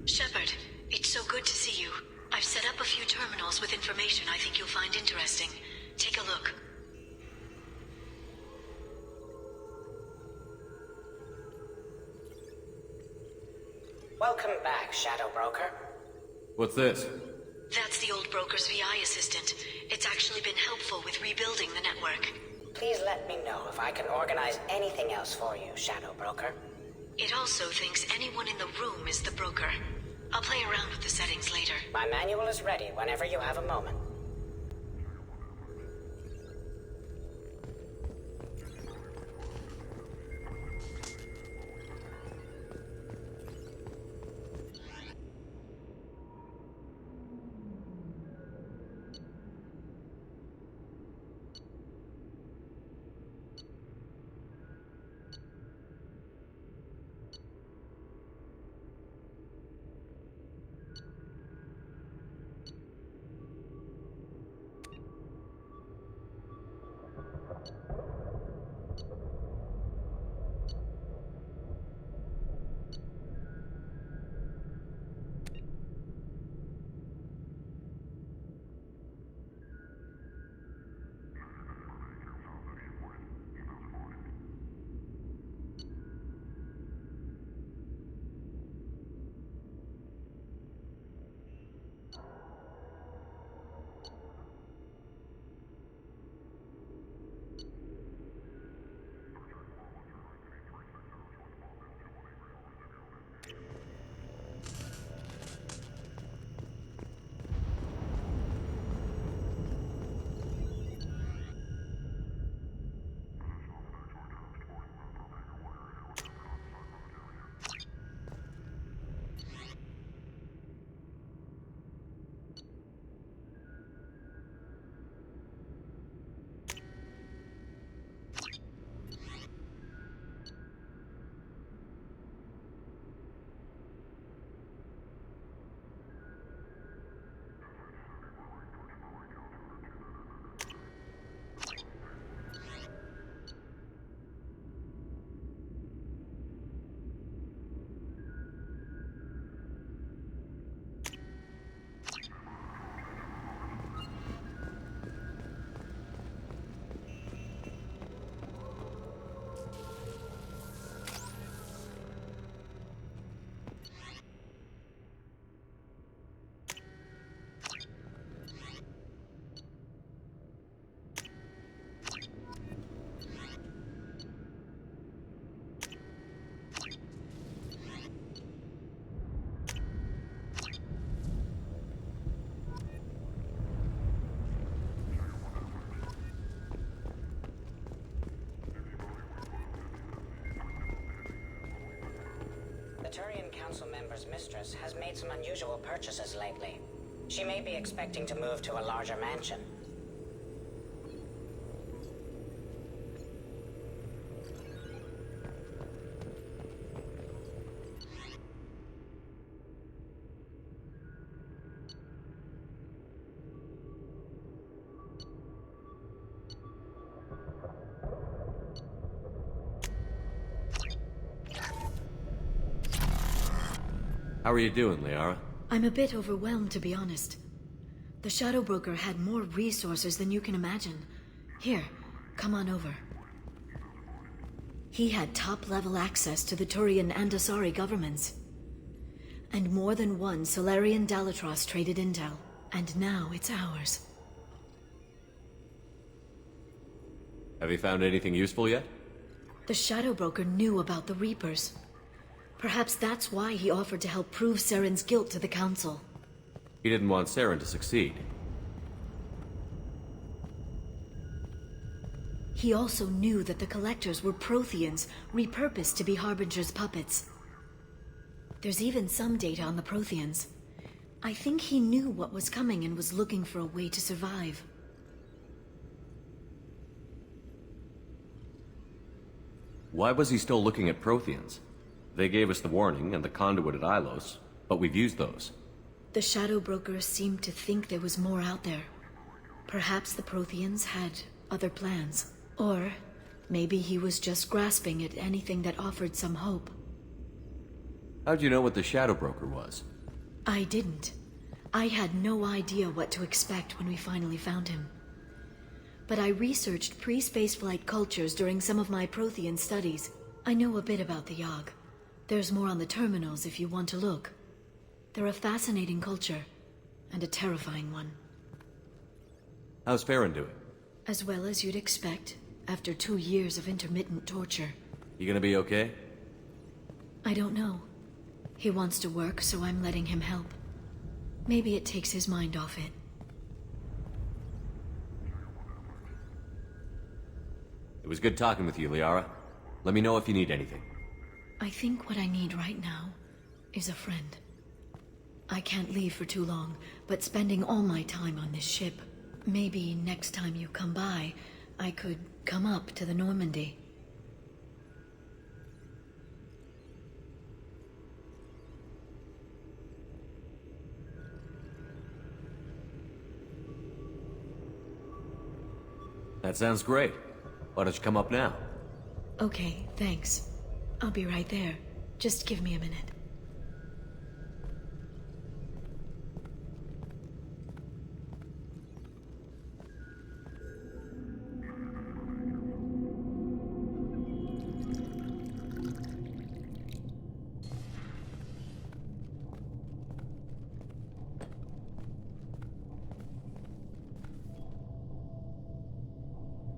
Shepard, it's so good to see you. I've set up a few terminals with information I think you'll find interesting. Take a look. Welcome back, Shadow Broker. What's this? That's the old broker's VI assistant. It's actually been helpful with rebuilding the network. Please let me know if I can organize anything else for you, Shadow Broker. It also thinks anyone in the room is the broker. I'll play around with the settings later. My manual is ready whenever you have a moment. The Turian Council member's mistress has made some unusual purchases lately. She may be expecting to move to a larger mansion. How are you doing, Liara? I'm a bit overwhelmed, to be honest. The Shadow Broker had more resources than you can imagine. Here, come on over. He had top-level access to the Turian and Asari governments. And more than one Solarian Dalatros traded intel. And now it's ours. Have you found anything useful yet? The Shadow Broker knew about the Reapers. Perhaps that's why he offered to help prove Saren's guilt to the Council. He didn't want Saren to succeed. He also knew that the Collectors were Protheans, repurposed to be Harbinger's puppets. There's even some data on the Protheans. I think he knew what was coming and was looking for a way to survive. Why was he still looking at Protheans? They gave us the warning and the conduit at Ilos, but we've used those. The Shadow Broker seemed to think there was more out there. Perhaps the Protheans had other plans. Or maybe he was just grasping at anything that offered some hope. How'd you know what the Shadow Broker was? I didn't. I had no idea what to expect when we finally found him. But I researched pre-spaceflight cultures during some of my Prothean studies. I know a bit about the Yog. There's more on the terminals if you want to look. They're a fascinating culture, and a terrifying one. How's Farron doing? As well as you'd expect, after 2 years of intermittent torture. You gonna be okay? I don't know. He wants to work, so I'm letting him help. Maybe it takes his mind off it. It was good talking with you, Liara. Let me know if you need anything. I think what I need right now is a friend. I can't leave for too long, but spending all my time on this ship. Maybe next time you come by, I could come up to the Normandy. That sounds great. Why don't you come up now? Okay, thanks. I'll be right there. Just give me a minute.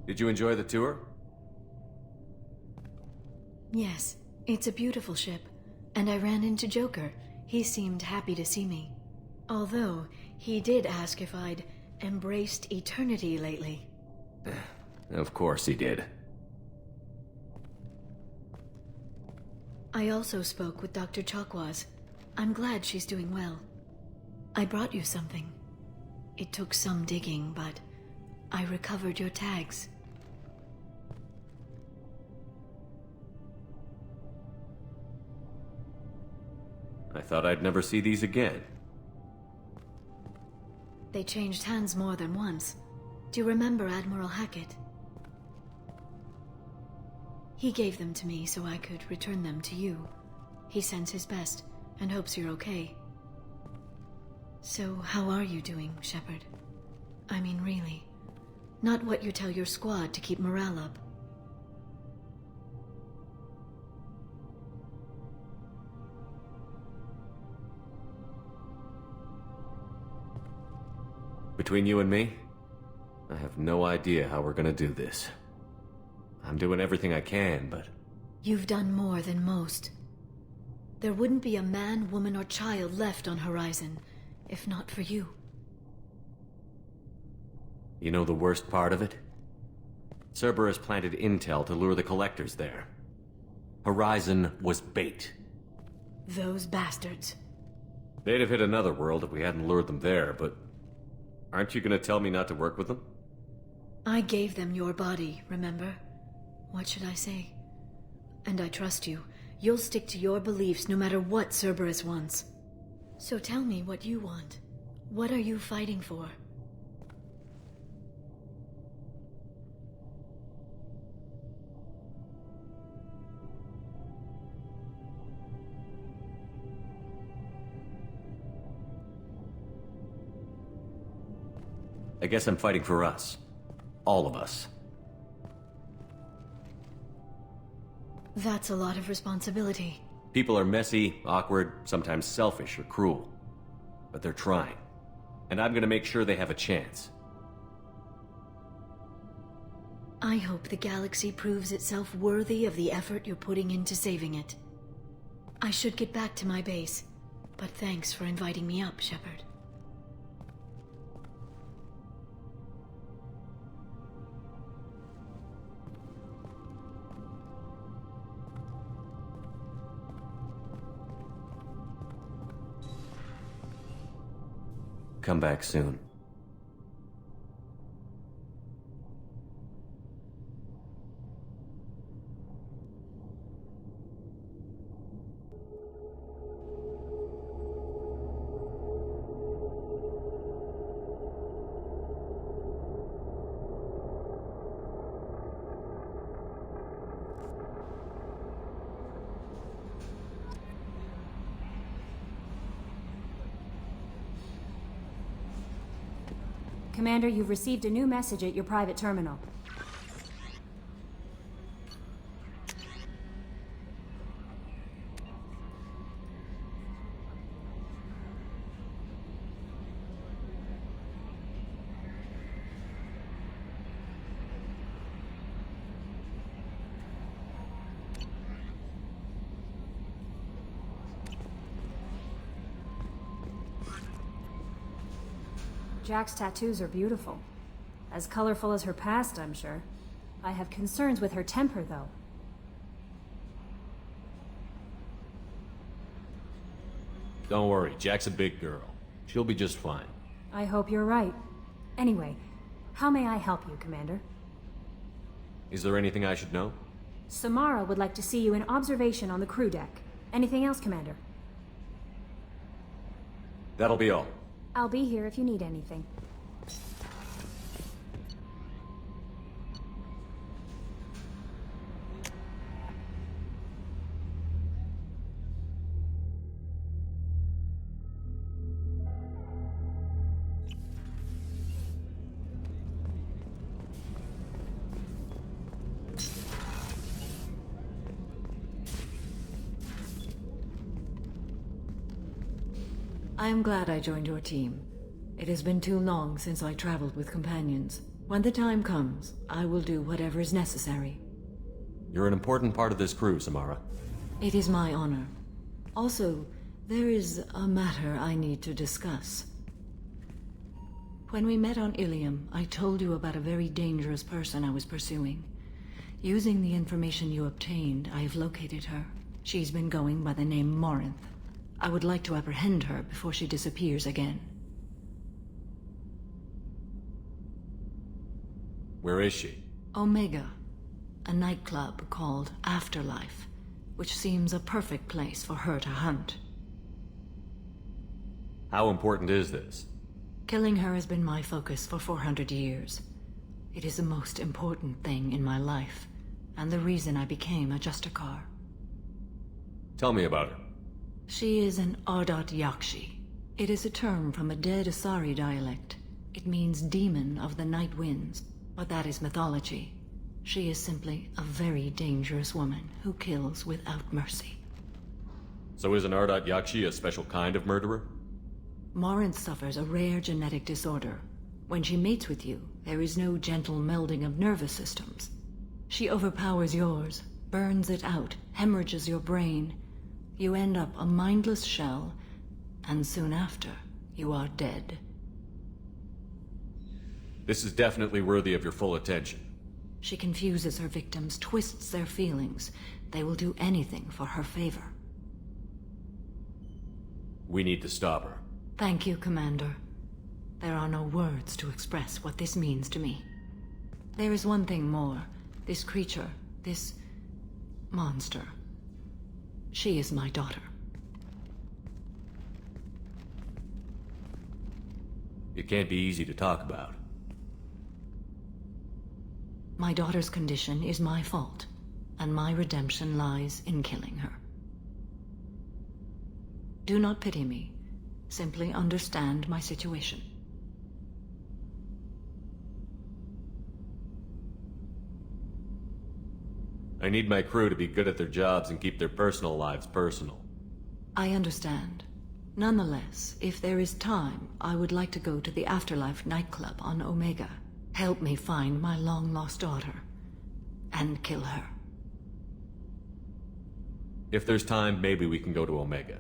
Did you enjoy the tour? Yes, it's a beautiful ship. And I ran into Joker. He seemed happy to see me. Although, he did ask if I'd embraced eternity lately. Of course he did. I also spoke with Dr. Chakwas. I'm glad she's doing well. I brought you something. It took some digging, but I recovered your tags. I thought I'd never see these again. They changed hands more than once. Do you remember Admiral Hackett? He gave them to me so I could return them to you. He sends his best and hopes you're okay. So how are you doing, Shepard? I mean, really. Not what you tell your squad to keep morale up. Between you and me, I have no idea how we're gonna do this. I'm doing everything I can, but... You've done more than most. There wouldn't be a man, woman, or child left on Horizon, if not for you. You know the worst part of it? Cerberus planted intel to lure the collectors there. Horizon was bait. Those bastards. They'd have hit another world if we hadn't lured them there, but... Aren't you gonna tell me not to work with them? I gave them your body, remember? What should I say? And I trust you. You'll stick to your beliefs no matter what Cerberus wants. So tell me what you want. What are you fighting for? I guess I'm fighting for us. All of us. That's a lot of responsibility. People are messy, awkward, sometimes selfish or cruel. But they're trying. And I'm gonna make sure they have a chance. I hope the galaxy proves itself worthy of the effort you're putting into saving it. I should get back to my base, but thanks for inviting me up, Shepard. Come back soon. Commander, you've received a new message at your private terminal. Jack's tattoos are beautiful. As colorful as her past, I'm sure. I have concerns with her temper, though. Don't worry, Jack's a big girl. She'll be just fine. I hope you're right. Anyway, how may I help you, Commander? Is there anything I should know? Samara would like to see you in observation on the crew deck. Anything else, Commander? That'll be all. I'll be here if you need anything. I am glad I joined your team. It has been too long since I traveled with companions. When the time comes, I will do whatever is necessary. You're an important part of this crew, Samara. It is my honor. Also, there is a matter I need to discuss. When we met on Ilium, I told you about a very dangerous person I was pursuing. Using the information you obtained, I have located her. She's been going by the name Morinth. I would like to apprehend her before she disappears again. Where is she? Omega, a nightclub called Afterlife, which seems a perfect place for her to hunt. How important is this? Killing her has been my focus for 400 years. It is the most important thing in my life, and the reason I became a Justicar. Tell me about her. She is an Ardat Yakshi. It is a term from a dead Asari dialect. It means demon of the night winds, but that is mythology. She is simply a very dangerous woman who kills without mercy. So is an Ardat Yakshi a special kind of murderer? Morinth suffers a rare genetic disorder. When she mates with you, there is no gentle melding of nervous systems. She overpowers yours, burns it out, hemorrhages your brain. You end up a mindless shell, and soon after, you are dead. This is definitely worthy of your full attention. She confuses her victims, twists their feelings. They will do anything for her favor. We need to stop her. Thank you, Commander. There are no words to express what this means to me. There is one thing more. This creature, this monster. She is my daughter. It can't be easy to talk about. My daughter's condition is my fault, and my redemption lies in killing her. Do not pity me. Simply understand my situation. I need my crew to be good at their jobs and keep their personal lives personal. I understand. Nonetheless, if there is time, I would like to go to the Afterlife nightclub on Omega. Help me find my long-lost daughter, and kill her. If there's time, maybe we can go to Omega.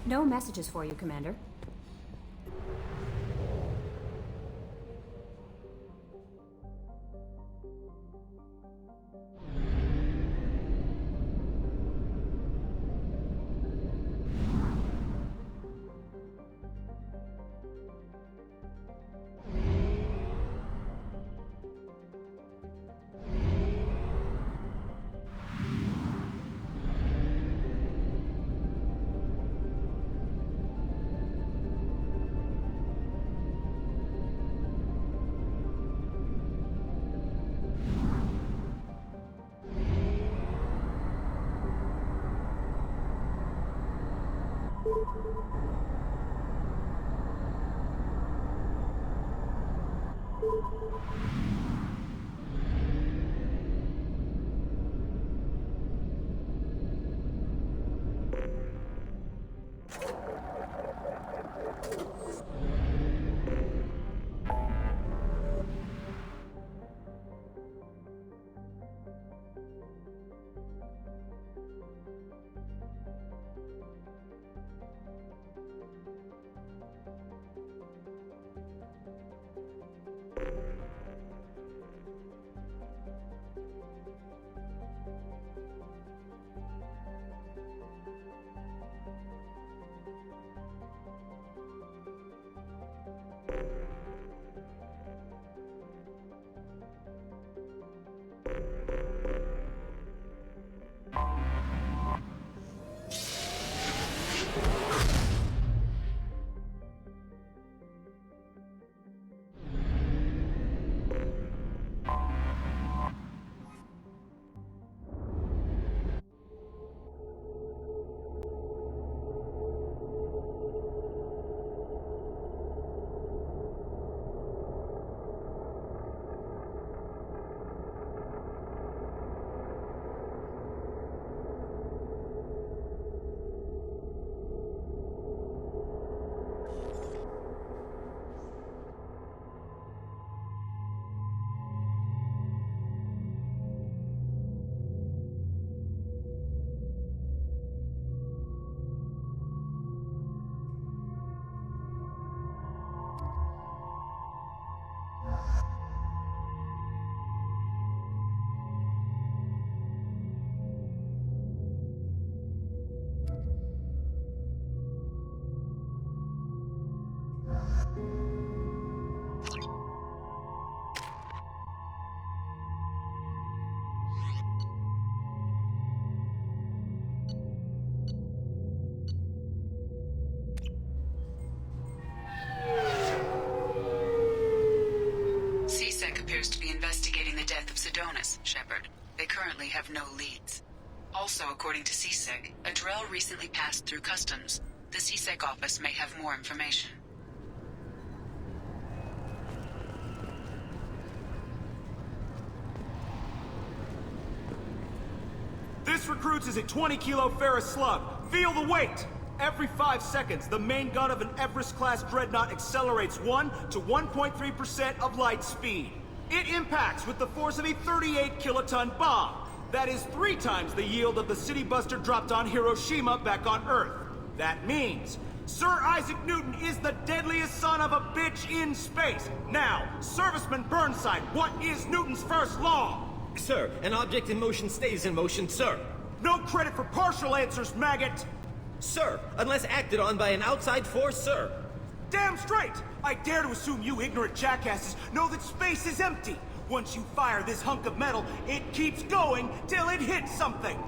No messages for you, Commander. appears to be investigating the death of Sidonus, Shepard. They currently have no leads. Also, according to CSEC, a Drell recently passed through customs. The CSEC office may have more information. This recruits is a 20-kilo ferrous slug. Feel the weight! Every 5 seconds, the main gun of an Everest-class dreadnought accelerates 1 to 1.3% of light speed. It impacts with the force of a 38-kiloton bomb. That is 3 times the yield of the city buster dropped on Hiroshima back on Earth. That means Sir Isaac Newton is the deadliest son of a bitch in space. Now, Serviceman Burnside, what is Newton's first law? Sir, an object in motion stays in motion, sir. No credit for partial answers, maggot! Sir, unless acted on by an outside force, sir. Damn straight! I dare to assume you ignorant jackasses know that space is empty. Once you fire this hunk of metal, it keeps going till it hits something.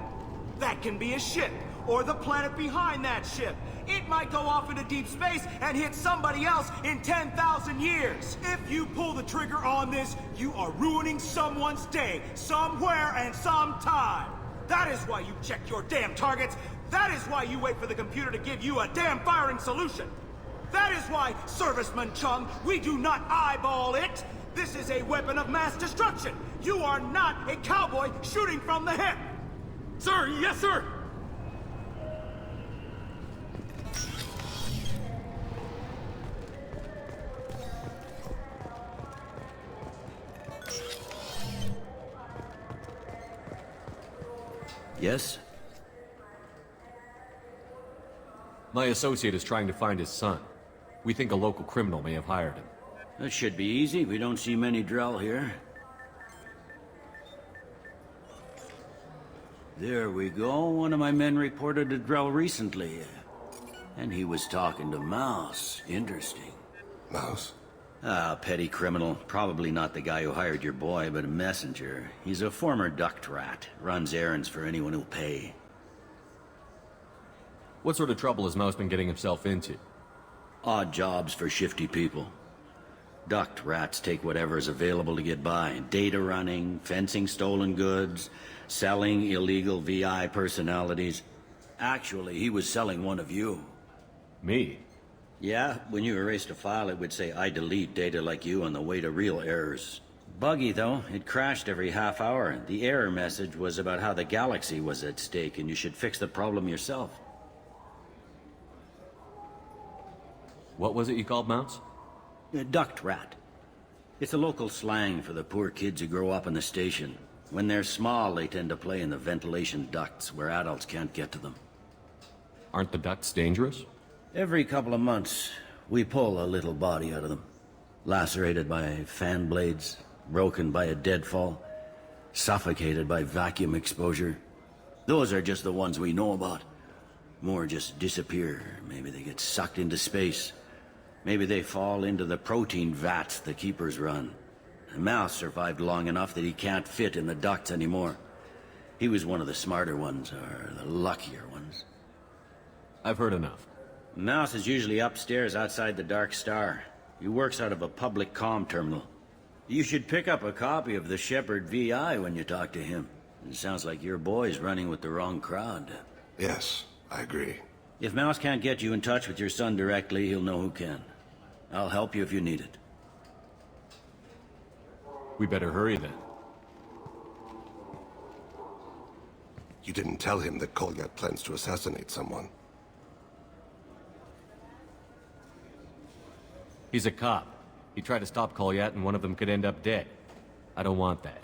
That can be a ship, or the planet behind that ship. It might go off into deep space and hit somebody else in 10,000 years. If you pull the trigger on this, you are ruining someone's day, somewhere and sometime. That is why you check your damn targets. That is why you wait for the computer to give you a damn firing solution. That is why, Serviceman Chung, we do not eyeball it. This is a weapon of mass destruction. You are not a cowboy shooting from the hip. Sir, yes, sir! Yes? My associate is trying to find his son. We think a local criminal may have hired him. That should be easy. We don't see many Drell here. There we go. One of my men reported a Drell recently. And he was talking to Mouse. Interesting. Mouse? Ah, petty criminal. Probably not the guy who hired your boy, but a messenger. He's a former duct rat. Runs errands for anyone who'll pay. What sort of trouble has Mouse been getting himself into? Odd jobs for shifty people. Duct rats take whatever is available to get by. Data running, fencing stolen goods, selling illegal VI personalities. Actually, he was selling one of you. Me? Yeah, when you erased a file, it would say, I delete data like you on the way to real errors. Buggy, though. It crashed every half hour. The error message was about how the galaxy was at stake, and you should fix the problem yourself. What was it you called Mouse? Duct rat. It's a local slang for the poor kids who grow up in the station. When they're small, they tend to play in the ventilation ducts where adults can't get to them. Aren't the ducts dangerous? Every couple of months, we pull a little body out of them. Lacerated by fan blades, broken by a deadfall, suffocated by vacuum exposure. Those are just the ones we know about. More just disappear. Maybe they get sucked into space. Maybe they fall into the protein vats the keepers run. The Mouse survived long enough that he can't fit in the ducts anymore. He was one of the smarter ones, or the luckier ones. I've heard enough. Mouse is usually upstairs outside the Dark Star. He works out of a public comm terminal. You should pick up a copy of the Shepard VI when you talk to him. It sounds like your boy's running with the wrong crowd. Yes, I agree. If Mouse can't get you in touch with your son directly, he'll know who can. I'll help you if you need it. We better hurry then. You didn't tell him that Colят plans to assassinate someone. He's a cop. He tried to stop Colят and one of them could end up dead. I don't want that.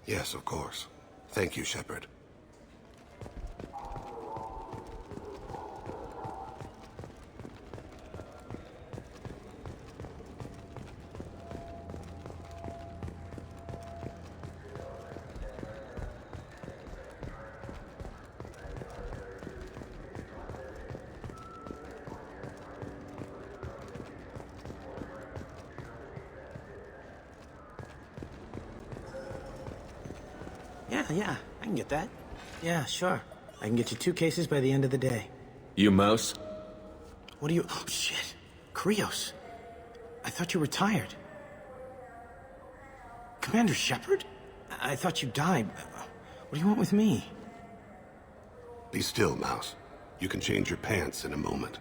Yes, of course. Thank you, Shepard. Yeah, I can get that. Yeah, sure. I can get you 2 cases by the end of the day. You Mouse? What are you... Oh, shit. Krios. I thought you were retired. Commander Shepard? I thought you died. What do you want with me? Be still, Mouse. You can change your pants in a moment.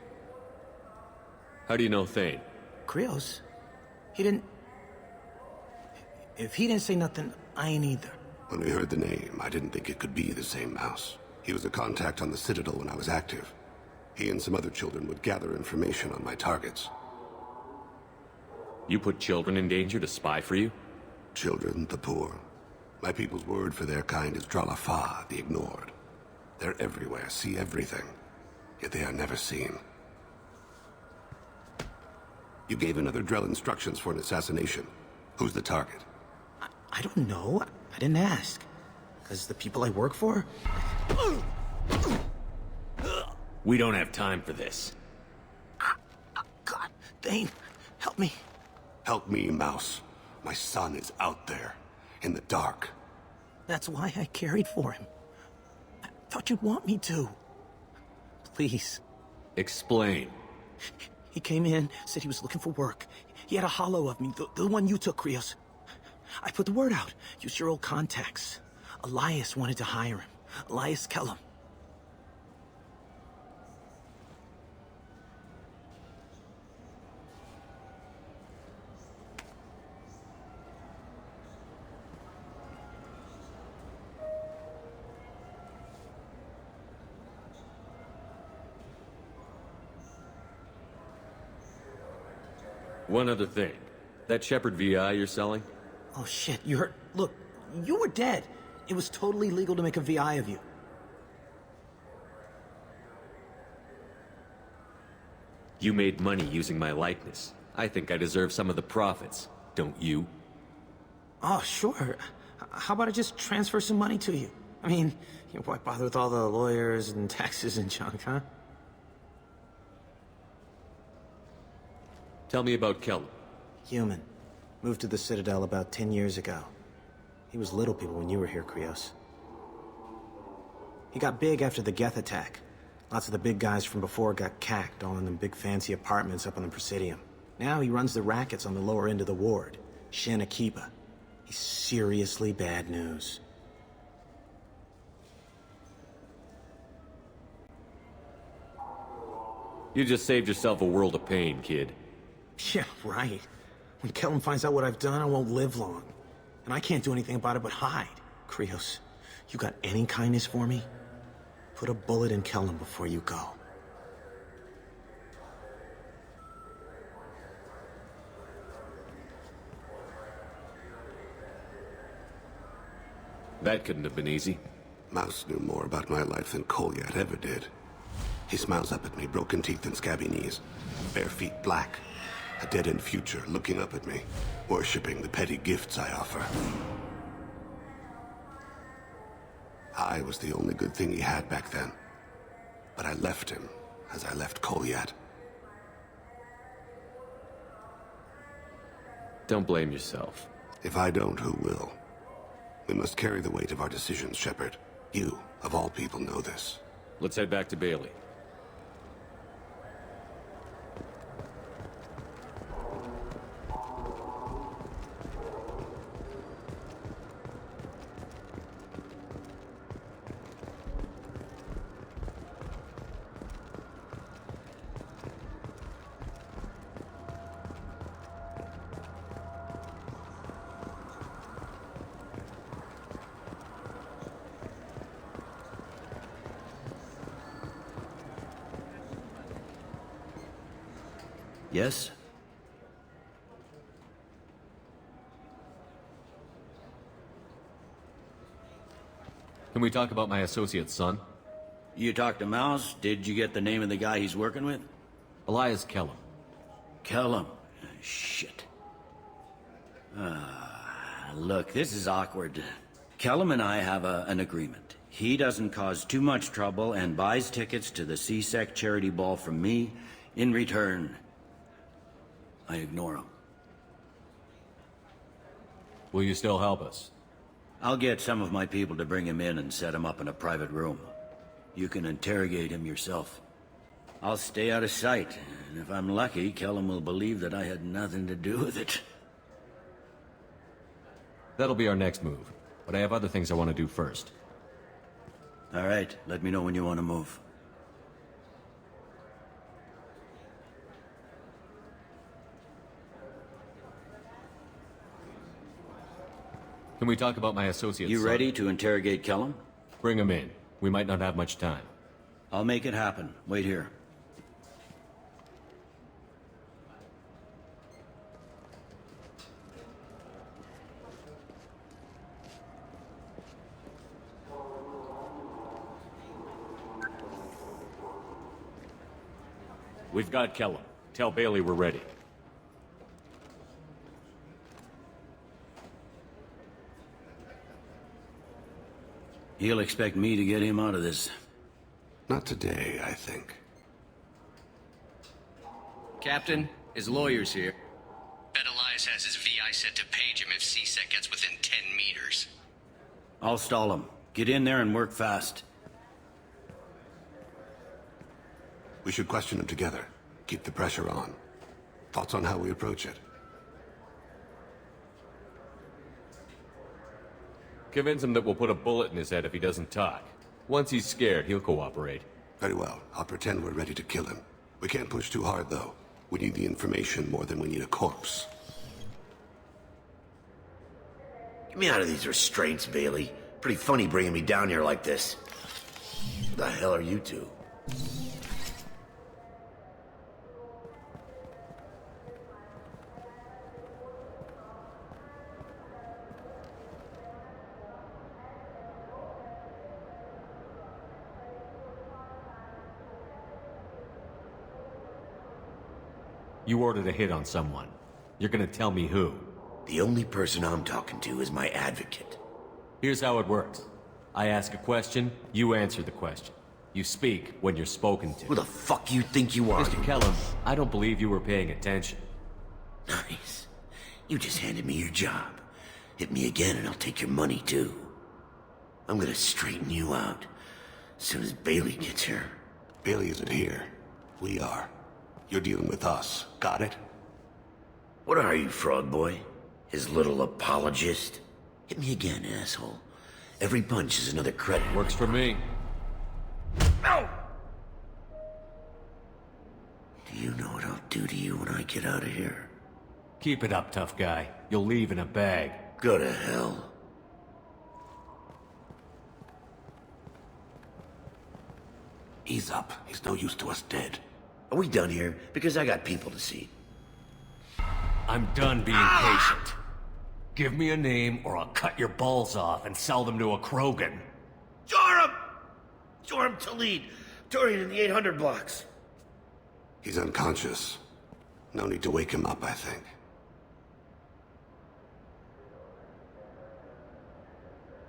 How do you know Thain? Krios? He didn't... If he didn't say nothing, I ain't either. When we heard the name, I didn't think it could be the same Mouse. He was a contact on the Citadel when I was active. He and some other children would gather information on my targets. You put children in danger to spy for you? Children, the poor. My people's word for their kind is Dralafa, the ignored. They're everywhere, see everything. Yet they are never seen. You gave another Drell instructions for an assassination. Who's the target? I don't know. I didn't ask. Because the people I work for... We don't have time for this. God, Thain, help me. Help me, Mouse. My son is out there, in the dark. That's why I carried for him. I thought you'd want me to. Please. Explain. He came in, said he was looking for work. He had a hollow of me, the one you took, Krios. I put the word out. Use your old contacts. Elias wanted to hire him. Elias Kellum. One other thing. That Shepard VI you're selling? Oh shit, you heard... Look, you were dead. It was totally legal to make a VI of you. You made money using my likeness. I think I deserve some of the profits, don't you? Oh, sure. How about I just transfer some money to you? I mean, why bother with all the lawyers and taxes and junk, huh? Tell me about Kellum. Human. Moved to the Citadel about 10 years ago. He was little people when you were here, Krios. He got big after the Geth attack. Lots of the big guys from before got cacked, all in them big fancy apartments up on the Presidium. Now he runs the rackets on the lower end of the ward, Shin Akiba. He's seriously bad news. You just saved yourself a world of pain, kid. Yeah, right. When Kellum finds out what I've done, I won't live long. And I can't do anything about it but hide. Krios, you got any kindness for me? Put a bullet in Kellum before you go. That couldn't have been easy. Mouse knew more about my life than Colят ever did. He smiles up at me, broken teeth and scabby knees. Bare feet black. A dead-end future looking up at me, worshipping the petty gifts I offer. I was the only good thing he had back then. But I left him, as I left Colят. Don't blame yourself. If I don't, who will? We must carry the weight of our decisions, Shepard. You, of all people, know this. Let's head back to Bailey. Yes? Can we talk about my associate's son? You talked to Mouse? Did you get the name of the guy he's working with? Elias Kellum. Kellum. Shit. Look, this is awkward. Kellum and I have an agreement. He doesn't cause too much trouble and buys tickets to the CSEC charity ball from me. In return, I ignore him. Will you still help us? I'll get some of my people to bring him in and set him up in a private room. You can interrogate him yourself. I'll stay out of sight, and if I'm lucky, Kellum will believe that I had nothing to do with it. That'll be our next move, but I have other things I want to do first. All right, let me know when you want to move. Can we talk about my associate's You son? ready to interrogate Kellum? Bring him in. We might not have much time. I'll make it happen. Wait here. We've got Kellum. Tell Bailey we're ready. He'll expect me to get him out of this. Not today, I think. Captain, his lawyer's here. Bet Elias has his VI set to page him if CSEC gets within 10 meters. I'll stall him. Get in there and work fast. We should question him together. Keep the pressure on. Thoughts on how we approach it? Convince him that we'll put a bullet in his head if he doesn't talk. Once he's scared, he'll cooperate. Very well. I'll pretend we're ready to kill him. We can't push too hard, though. We need the information more than we need a corpse. Get me out of these restraints, Bailey. Pretty funny bringing me down here like this. Who the hell are you two? You ordered a hit on someone. You're gonna tell me who. The only person I'm talking to is my advocate. Here's how it works. I ask a question, you answer the question. You speak when you're spoken to. Who the fuck you think you are? Mr. Kellum, I don't believe you were paying attention. Nice. You just handed me your job. Hit me again and I'll take your money too. I'm gonna straighten you out as soon as Bailey gets here. Bailey isn't here. We are. You're dealing with us. Got it? What are you, frog boy? His little apologist? Hit me again, asshole. Every punch is another credit. Works for me. Ow! Do you know what I'll do to you when I get out of here? Keep it up, tough guy. You'll leave in a bag. Go to hell. Ease up. He's no use to us dead. Are we done here? Because I got people to see. I'm done being patient. Give me a name or I'll cut your balls off and sell them to a Krogan. Joram! Joram to lead. Turian in the 800 blocks. He's unconscious. No need to wake him up, I think.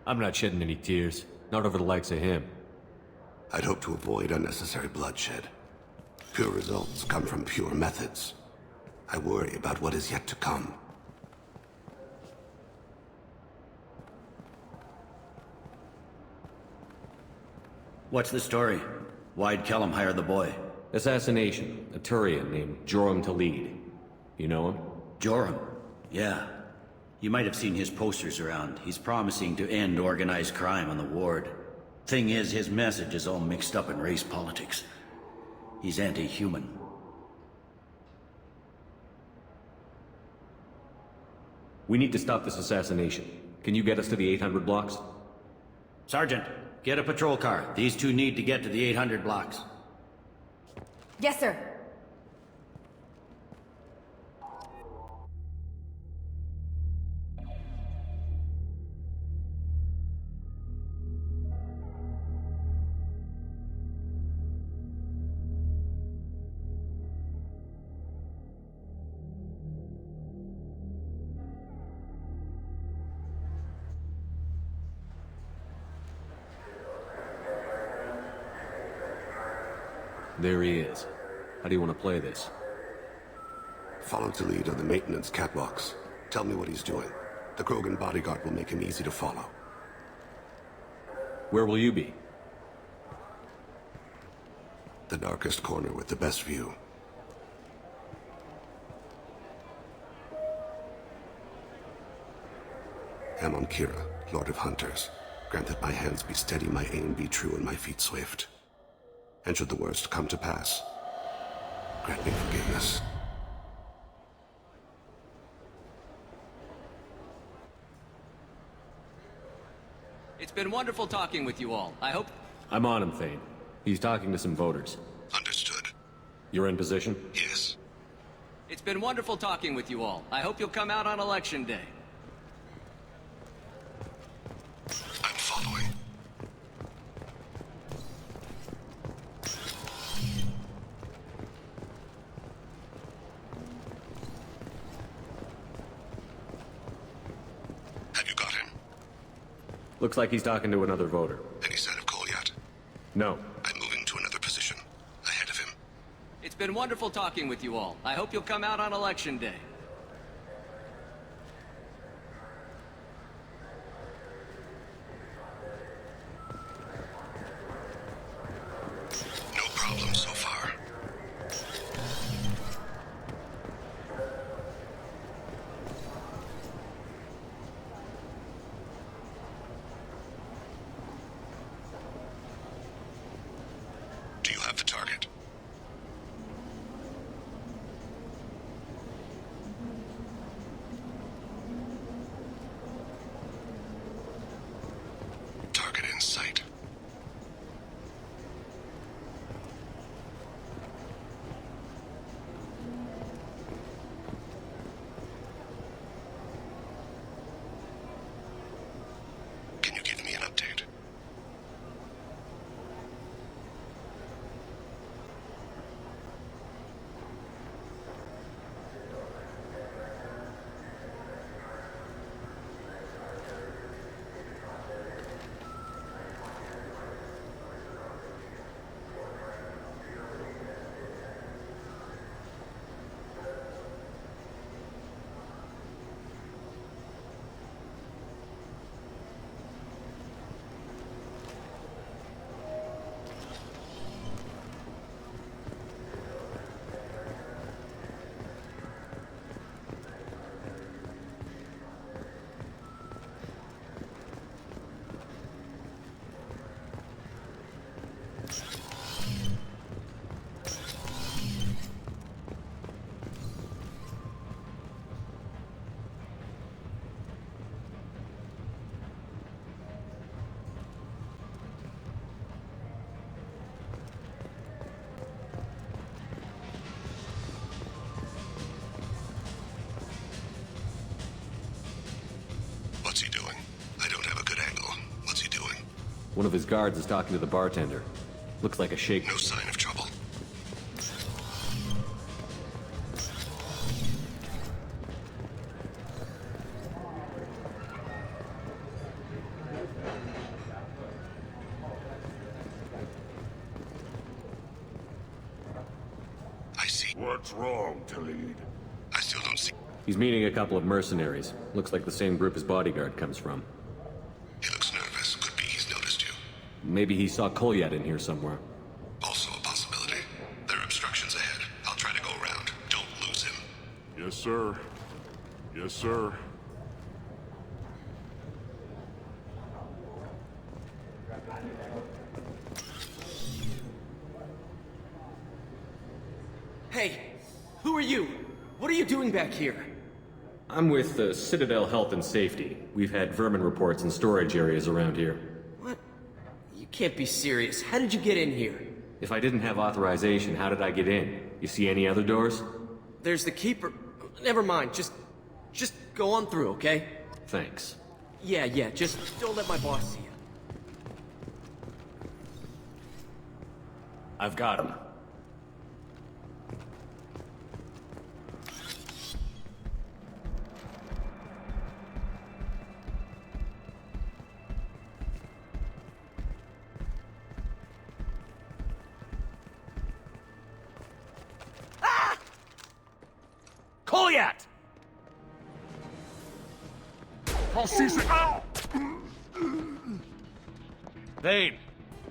I'm not shedding any tears. Not over the likes of him. I'd hope to avoid unnecessary bloodshed. Pure results come from pure methods. I worry about what is yet to come. What's the story? Why'd Kellum hire the boy? Assassination. A Turian named Joram to lead. You know him? Joram? Yeah. You might have seen his posters around. He's promising to end organized crime on the ward. Thing is, his message is all mixed up in race politics. He's anti-human. We need to stop this assassination. Can you get us to the 800 blocks? Sergeant, get a patrol car. These two need to get to the 800 blocks. Yes, sir. There he is. How do you want to play this? Follow to lead on the maintenance catwalks. Tell me what he's doing. The Krogan bodyguard will make him easy to follow. Where will you be? The darkest corner with the best view. Amon Kira, Lord of Hunters. Grant that my hands be steady, my aim be true, and my feet swift. And should the worst come to pass, grant me forgiveness. It's been wonderful talking with you all. I hope... I'm on him, Tейн. He's talking to some voters. Understood. You're in position? Yes. It's been wonderful talking with you all. I hope you'll come out on Election Day. I'm following. Have you got him? Looks like he's talking to another voter. Any sign of Colят? No. I'm moving to another position. Ahead of him. It's been wonderful talking with you all. I hope you'll come out on Election Day. No problem so far. Do you have the target? One of his guards is talking to the bartender. Looks like a shake. No sign of trouble. I see. What's wrong, Talid? I still don't see. He's meeting a couple of mercenaries. Looks like the same group his bodyguard comes from. He looks nervous. Could be he's noticed you. Maybe he saw Colят in here somewhere. Also a possibility. There are obstructions ahead. I'll try to go around. Don't lose him. Yes, sir. Yes, sir. Hey, who are you? What are you doing back here? I'm with Citadel Health and Safety. We've had vermin reports in storage areas around here. What? You can't be serious. How did you get in here? If I didn't have authorization, how did I get in? You see any other doors? There's the keeper. Never mind. Just go on through, okay? Thanks. Yeah, just don't let my boss see you. I've got him. Colят! I'll seize it out! Tейн!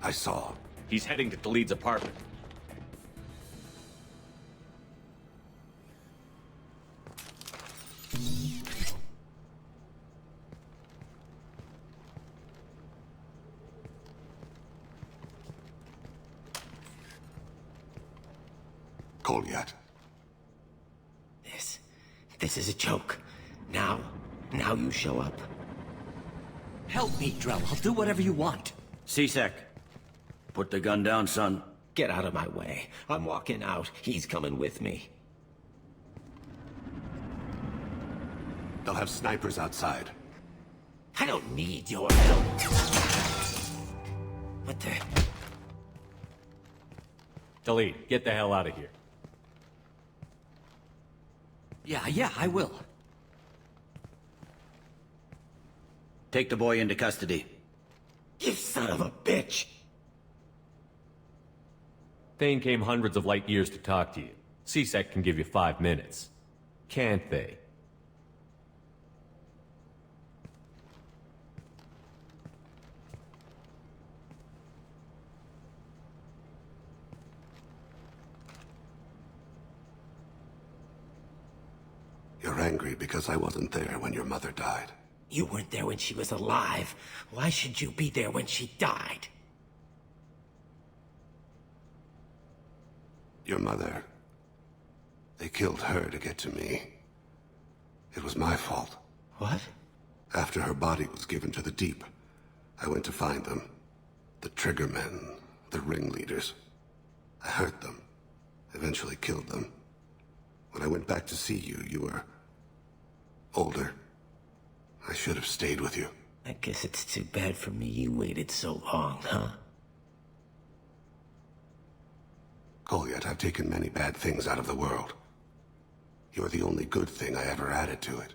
I saw. He's heading to Talid's apartment. Colят. This is a joke. Now you show up. Help me, Drell. I'll do whatever you want. C-Sec. Put the gun down, son. Get out of my way. I'm walking out. He's coming with me. They'll have snipers outside. I don't need your help. What the... Talid, get the hell out of here. Yeah, I will. Take the boy into custody. You son of a bitch! Tейн came hundreds of light years to talk to you. C-Sec can give you 5 minutes. Can't they? You're angry because I wasn't there when your mother died. You weren't there when she was alive. Why should you be there when she died? Your mother... They killed her to get to me. It was my fault. What? After her body was given to the Deep, I went to find them. The Triggermen, the ringleaders. I hurt them. Eventually killed them. When I went back to see you, you were... older. I should have stayed with you. I guess it's too bad for me you waited so long, huh? Colят, I've taken many bad things out of the world. You're the only good thing I ever added to it.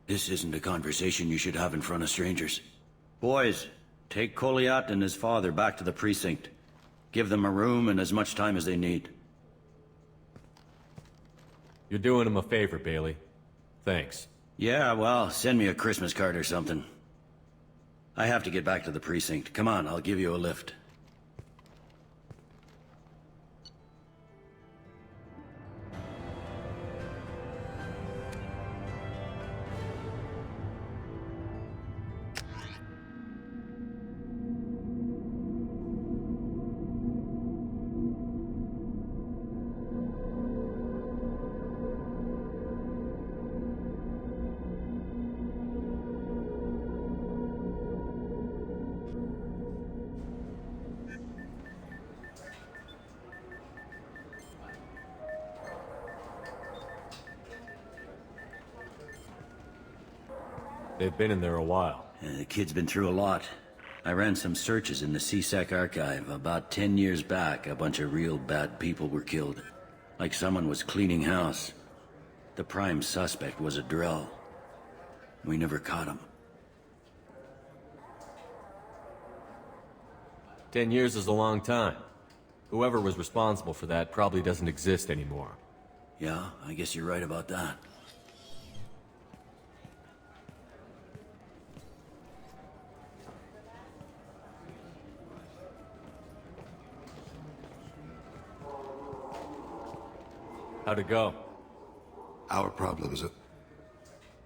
This isn't a conversation you should have in front of strangers. Boys, take Colят and his father back to the precinct. Give them a room and as much time as they need. You're doing him a favor, Bailey. Thanks. Yeah, well, send me a Christmas card or something. I have to get back to the precinct. Come on, I'll give you a lift. They've been in there a while. The kid's been through a lot. I ran some searches in the CSEC archive. About 10 years back, a bunch of real bad people were killed. Like someone was cleaning house. The prime suspect was a Drell. We never caught him. 10 years is a long time. Whoever was responsible for that probably doesn't exist anymore. Yeah, I guess you're right about that. How'd it go? Our problems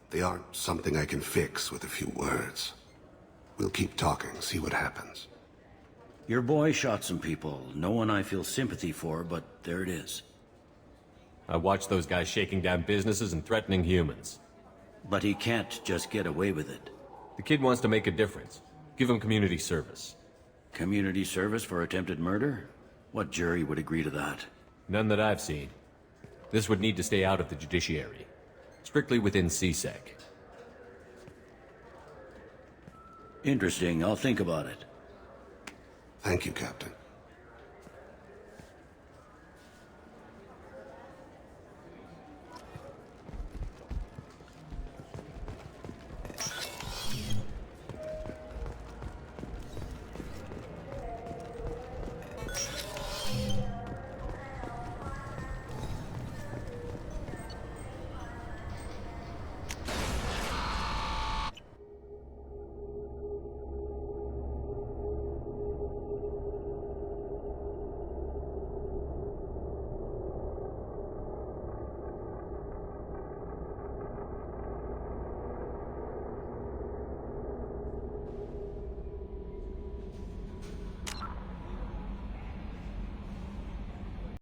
they aren't something I can fix with a few words. We'll keep talking, see what happens. Your boy shot some people. No one I feel sympathy for, but there it is. I watched those guys shaking down businesses and threatening humans. But he can't just get away with it. The kid wants to make a difference. Give him community service. Community service for attempted murder? What jury would agree to that? None that I've seen. This would need to stay out of the judiciary. Strictly within CSEC. Interesting. I'll think about it. Thank you, Captain.